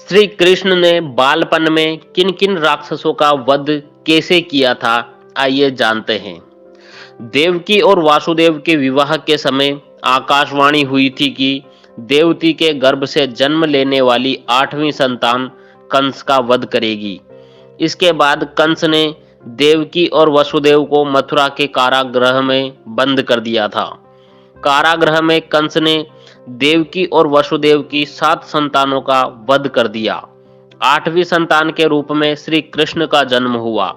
श्री कृष्ण ने बालपन में किन किन राक्षसों का वध कैसे किया था, आइए जानते हैं। देवकी और वासुदेव के विवाह के समय आकाशवाणी हुई थी कि देवकी के गर्भ से जन्म लेने वाली 8वीं संतान कंस का वध करेगी। इसके बाद कंस ने देवकी और वसुदेव को मथुरा के कारागृह में बंद कर दिया था। कारागृह में कंस ने देवकी और वसुदेव की 7 संतानों का वध कर दिया। 8वीं संतान के रूप में श्री कृष्ण का जन्म हुआ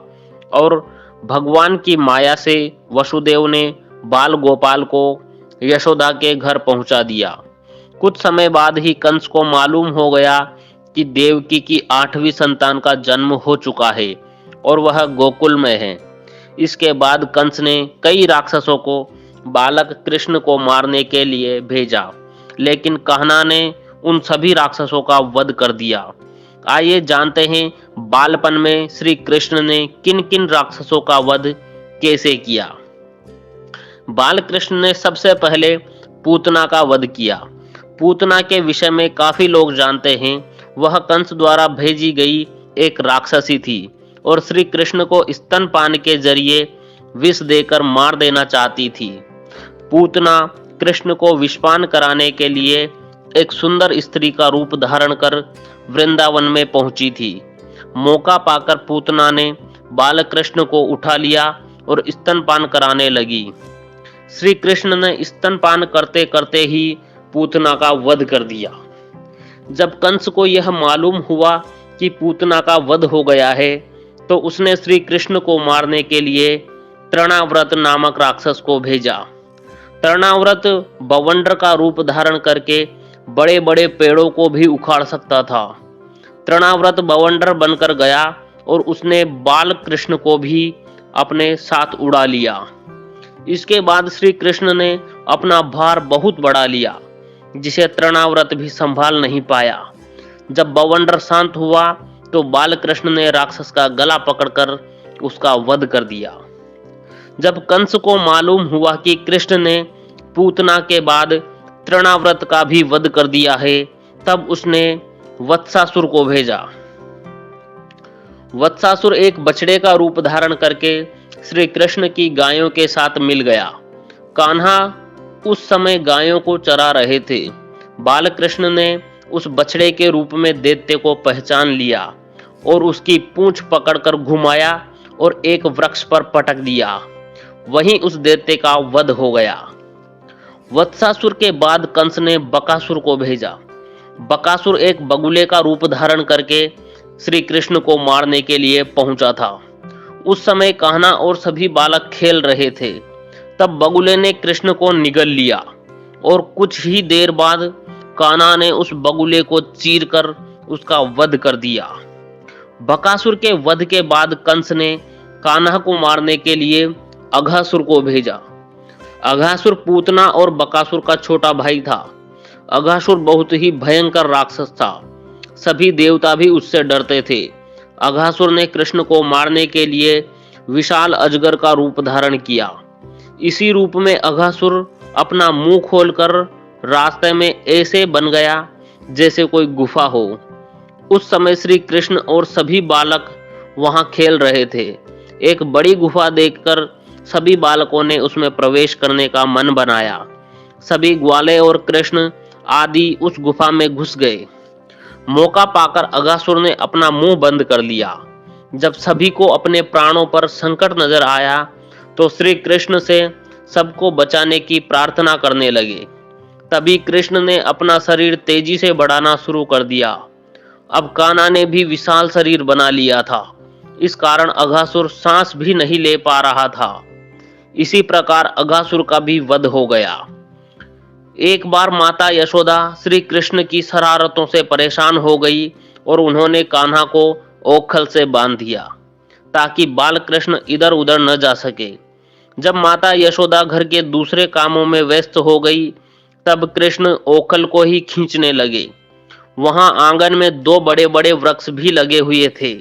और भगवान की माया से वसुदेव ने बाल गोपाल को यशोदा के घर पहुंचा दिया। कुछ समय बाद ही कंस को मालूम हो गया कि देवकी की 8वीं संतान का जन्म हो चुका है और वह गोकुल में है। इसके बाद कंस ने कई राक्षसों को बालक कृष्ण को मारने के लिए भेजा, लेकिन कहना ने उन सभी राक्षसों का वध कर दिया। आइए जानते हैं बालपन में श्री कृष्ण ने किन किन राक्षसों का वध कैसे किया। बाल कृष्ण ने सबसे पहले पूतना का वध किया। पूतना के विषय में काफी लोग जानते हैं। वह कंस द्वारा भेजी गई एक राक्षसी थी और श्री कृष्ण को स्तनपान के जरिए विष देकर मार देना चाहती थी। पूतना कृष्ण को विषपान कराने के लिए एक सुंदर स्त्री का रूप धारण कर वृंदावन में पहुंची थी। मौका पाकर पूतना ने बाल कृष्ण को उठा लिया और स्तनपान कराने लगी। श्री कृष्ण ने स्तनपान करते करते ही पूतना का वध कर दिया। जब कंस को यह मालूम हुआ कि पूतना का वध हो गया है, तो उसने श्री कृष्ण को मारने के लिए तृणाव्रत नामक राक्षस को भेजा। तृणाव्रत बवंडर का रूप धारण करके बड़े बड़े पेड़ों को भी उखाड़ सकता था। तृणाव्रत बवंडर बनकर गया और उसने बाल कृष्ण को भी अपने साथ उड़ा लिया। इसके बाद श्री कृष्ण ने अपना भार बहुत बढ़ा लिया, जिसे तृणाव्रत भी संभाल नहीं पाया। जब बवंडर शांत हुआ तो बाल कृष्ण ने राक्षस का गला पकड़कर उसका वध कर दिया। जब कंस को मालूम हुआ कि कृष्ण ने पूतना के बाद तृणाव्रत का भी वध कर दिया है, तब उसने वत्सासुर को भेजा। वत्सासुर एक बछड़े का रूप धारण करके श्री कृष्ण की गायों के साथ मिल गया। कान्हा उस समय गायों को चरा रहे थे। बाल कृष्ण ने उस बछड़े के रूप में दैत्य को पहचान लिया और उसकी पूंछ पकड़कर घुमाया और एक वृक्ष पर पटक दिया। वहीं उस दैत्य का वध हो गया। वत्सासुर के बाद कंस ने बकासुर को भेजा। बकासुर एक बगुले का रूप धारण करके श्री कृष्ण को मारने के लिए पहुंचा था। उस समय कान्हा और सभी बालक खेल रहे थे। तब बगुले ने कृष्ण को निगल लिया और कुछ ही देर बाद कान्हा ने उस बगुले को चीरकर उसका वध कर दिया। बकासुर के वध के बाद कंस ने कान्हा को मारने के लिए अघासुर को भेजा। अघासुर पूतना और बकासुर का छोटा भाई था। अघासुर बहुत ही भयंकर राक्षस था। सभी देवता भी उससे डरते थे। अघासुर ने कृष्ण को मारने के लिए विशाल अजगर का रूप धारण किया। इसी रूप में अघासुर अपना मुंह खोलकर रास्ते में ऐसे बन गया जैसे कोई गुफा हो। उस समय श्री कृष्ण और सभी बालक वहां खेल रहे थे। एक बड़ी गुफा देखकर सभी बालकों ने उसमें प्रवेश करने का मन बनाया। सभी ग्वाले और कृष्ण आदि उस गुफा में घुस गए। मौका पाकर अघासुर ने अपना मुंह बंद कर लिया। जब सभी को अपने प्राणों पर संकट नजर आया तो श्री कृष्ण से सबको बचाने की प्रार्थना करने लगे। तभी कृष्ण ने अपना शरीर तेजी से बढ़ाना शुरू कर दिया। अब कान्हा ने भी विशाल शरीर बना लिया था। इस कारण अघासुर सांस भी नहीं ले पा रहा था। इसी प्रकार अघासुर का भी वध हो गया। एक बार माता यशोदा श्री कृष्ण की शरारतों से परेशान हो गई और उन्होंने कान्हा को ओखल से बांध दिया ताकि बाल कृष्ण इधर उधर न जा सके। जब माता यशोदा घर के दूसरे कामों में व्यस्त हो गई, तब कृष्ण ओखल को ही खींचने लगे। वहां आंगन में 2 बड़े बड़े वृक्ष भी लगे हुए थे।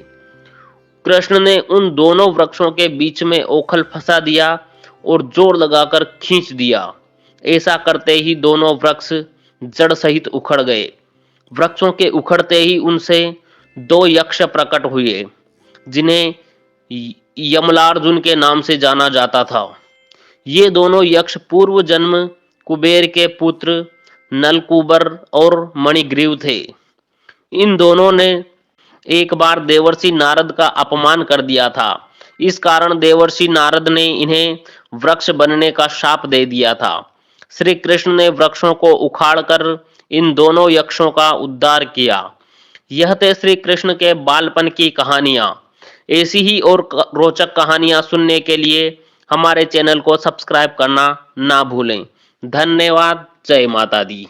कृष्ण ने उन दोनों वृक्षों के बीच में ओखल फंसा दिया और जोर लगाकर खींच दिया। ऐसा करते ही दोनों वृक्ष जड़ सहित उखड़ गए। वृक्षों के उखड़ते ही उनसे दो यक्ष प्रकट हुए, जिन्हें यमलार्जुन के नाम से जाना जाता था। ये दोनों यक्ष पूर्व जन्म कुबेर के पुत्र नलकूबर और मणिग्रीव थे। इन दोनों ने एक बार देवर्षि नारद का अपमान कर दिया था। इस कारण देवर्षि नारद ने इन्हें वृक्ष बनने का शाप दे दिया था। श्री कृष्ण ने वृक्षों को उखाड़कर इन दोनों यक्षों का उद्धार किया। यह थे श्री कृष्ण के बालपन की कहानियां। ऐसी ही और रोचक कहानियां सुनने के लिए हमारे चैनल को सब्सक्राइब करना ना भूलें। धन्यवाद। जय माता दी।